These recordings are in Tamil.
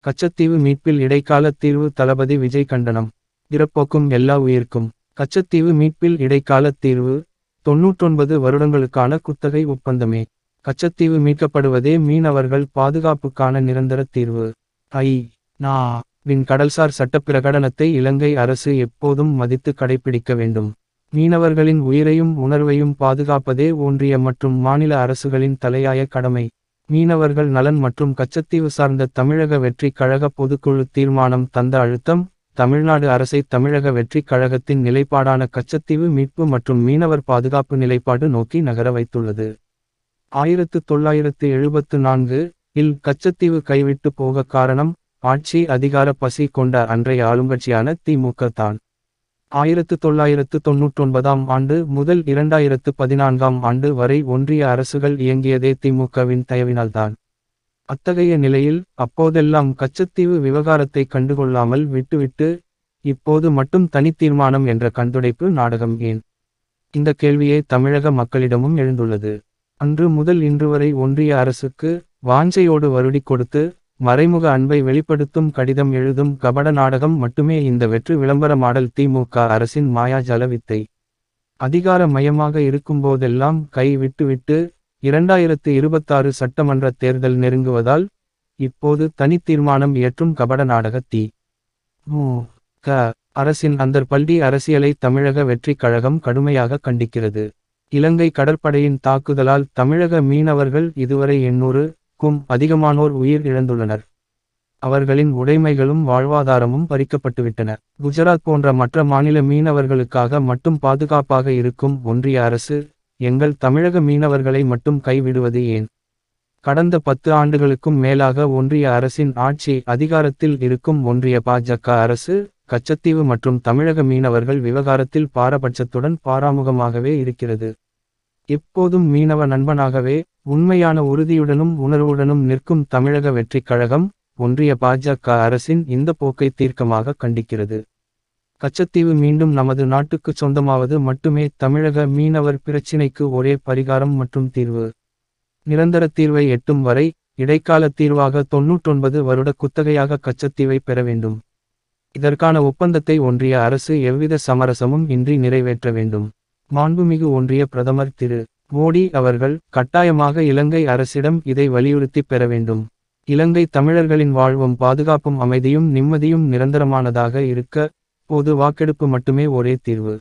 கச்சத்தீவு மீட்பில் இடைக்கால தீர்வு தளபதி விஜய் கண்டனம். இறப்போக்கும் எல்லா உயிர்க்கும். கச்சத்தீவு மீட்பில் இடைக்கால தீர்வு 99 வருடங்களுக்கான குத்தகை ஒப்பந்தமே. கச்சத்தீவு மீட்கப்படுவதே மீனவர்கள் பாதுகாப்புக்கான நிரந்தர தீர்வு. நா. வின் கடல்சார் சட்டப்பிரகடனத்தை இலங்கை அரசு எப்போதும் மதித்து கடைப்பிடிக்க வேண்டும். மீனவர்களின் உயிரையும் உணர்வையும் பாதுகாப்பதே ஒன்றிய மற்றும் மாநில அரசுகளின் தலையாய கடமை. மீனவர்கள் நலன் மற்றும் கச்சத்தீவு சார்ந்த தமிழக வெற்றிக் கழக பொதுக்குழு தீர்மானம் தந்த அழுத்தம், தமிழ்நாடு அரசை தமிழக வெற்றிக் கழகத்தின் நிலைப்பாடான கச்சத்தீவு மீட்பு மற்றும் மீனவர் பாதுகாப்பு நிலைப்பாடு நோக்கி நகர வைத்துள்ளது. 1974 இல் கச்சத்தீவு கைவிட்டு போக காரணம், ஆட்சி அதிகார பசி கொண்ட அன்றைய ஆளுங்கட்சியான திமுக தான். 1999ஆம் ஆண்டு முதல் 2014ஆம் ஆண்டு வரை ஒன்றிய அரசுகள் இயங்கியதே திமுகவின் தயவினால்தான். அத்தகைய நிலையில் அப்போதெல்லாம் கச்சத்தீவு விவகாரத்தை கண்டுகொள்ளாமல் விட்டுவிட்டு, இப்போது மட்டும் தனித்தீர்மானம் என்ற கண்துடைப்பு நாடகம் ஏன்? இந்த கேள்வியே தமிழக மக்களிடமும் எழுந்துள்ளது. அன்று முதல் இன்று வரை ஒன்றிய அரசுக்கு வாஞ்சையோடு வருடி கொடுத்து, மறைமுக அன்பை வெளிப்படுத்தும் கடிதம் எழுதும் கபட நாடகம் மட்டுமே இந்த வெற்று விளம்பர மாடல் திமுக அரசின் மாயாஜால வித்தை. அதிகார மையமாக இருக்கும்போதெல்லாம் கை விட்டுவிட்டு, 2026 சட்டமன்ற தேர்தல் நெருங்குவதால், இப்போது தனித்தீர்மானம் இயற்றும் கபட நாடக தி.மு.க. அரசின் அந்தர்பல்டி அரசியலை தமிழக வெற்றிக் கழகம் கடுமையாக கண்டிக்கிறது. இலங்கை கடற்படையின் தாக்குதலால் தமிழக மீனவர்கள் இதுவரை 800க்கும் அதிகமானோர் உயிர் இழந்துள்ளனர். அவர்களின் உடைமைகளும் வாழ்வாதாரமும் பறிக்கப்பட்டுவிட்டன. குஜராத் போன்ற மற்ற மாநில மீனவர்களுக்காக மட்டும் பாதுகாப்பாக இருக்கும் ஒன்றிய அரசு, எங்கள் தமிழக மீனவர்களை மட்டும் கைவிடுவது ஏன்? கடந்த 10 ஆண்டுகளுக்கும் மேலாக ஒன்றிய அரசின் ஆட்சி அதிகாரத்தில் இருக்கும் ஒன்றிய பாஜக அரசு, கச்சத்தீவு மற்றும் தமிழக மீனவர்கள் விவகாரத்தில் பாரபட்சத்துடன் பாராமுகமாகவே இருக்கிறது. எப்போதும் மீனவ நண்பனாகவே, உண்மையான உறுதியுடனும் உணர்வுடனும் நிற்கும் தமிழக வெற்றிக் கழகம், ஒன்றிய பாஜக அரசின் இந்த போக்கை தீர்க்கமாக கண்டிக்கிறது. கச்சத்தீவு மீண்டும் நமது நாட்டுக்கு சொந்தமாவது மட்டுமே தமிழக மீனவர் பிரச்சினைக்கு ஒரே பரிகாரம் மற்றும் தீர்வு. நிரந்தர தீர்வை எட்டும் வரை, இடைக்கால தீர்வாக 99 வருட குத்தகையாக கச்சத்தீவை பெற வேண்டும். இதற்கான ஒப்பந்தத்தை ஒன்றிய அரசு எவ்வித சமரசமும் இன்றி நிறைவேற்ற வேண்டும். மாண்புமிகு ஒன்றிய பிரதமர் திரு. மோடி அவர்கள் கட்டாயமாக இலங்கை அரசிடம் இதை வலியுறுத்தி பெற வேண்டும். இலங்கை தமிழர்களின் வாழ்வும் பாதுகாப்பும் அமைதியும் நிம்மதியும் நிரந்தரமானதாக இருக்க, பொது வாக்கெடுப்பு மட்டுமே ஒரே தீர்வு.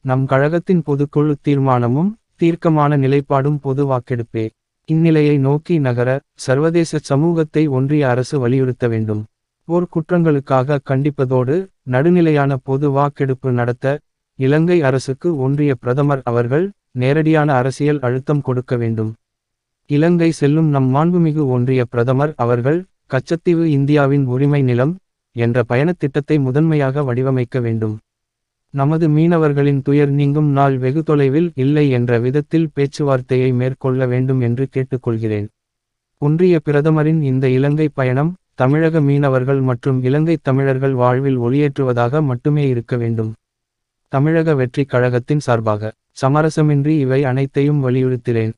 நம் கழகத்தின் பொதுக்குழு தீர்மானமும் தீர்க்கமான நிலைப்பாடும் பொது வாக்கெடுப்பே. இந்நிலையை நோக்கி நகர, சர்வதேச சமூகத்தை ஒன்றிய அரசு வலியுறுத்த வேண்டும். போர் குற்றங்களுக்காக கண்டிப்பதோடு, நடுநிலையான பொது வாக்கெடுப்பு நடத்த, இலங்கை அரசுக்கு ஒன்றிய பிரதமர் அவர்கள் நேரடியான அரசியல் அழுத்தம் கொடுக்க வேண்டும். இலங்கை செல்லும் நம் மாண்புமிகு ஒன்றிய பிரதமர் அவர்கள், கச்சத்தீவு இந்தியாவின் உரிமை நிலம் என்ற பயணத் திட்டத்தை முதன்மையாக வடிவமைக்க வேண்டும். நமது மீனவர்களின் துயர் நீங்கும் நாள் வெகு தொலைவில் இல்லை என்ற விதத்தில் பேச்சுவார்த்தையை மேற்கொள்ள வேண்டும் என்று கேட்டுக்கொள்கிறேன். ஒன்றிய பிரதமரின் இந்த இலங்கை பயணம், தமிழக மீனவர்கள் மற்றும் இலங்கை தமிழர்கள் வாழ்வில் ஒளியேற்றுவதாக மட்டுமே இருக்க வேண்டும். தமிழக வெற்றிக் கழகத்தின் சார்பாக, சமரசமின்றி இவை அனைத்தையும் வலியுறுத்தினேன்.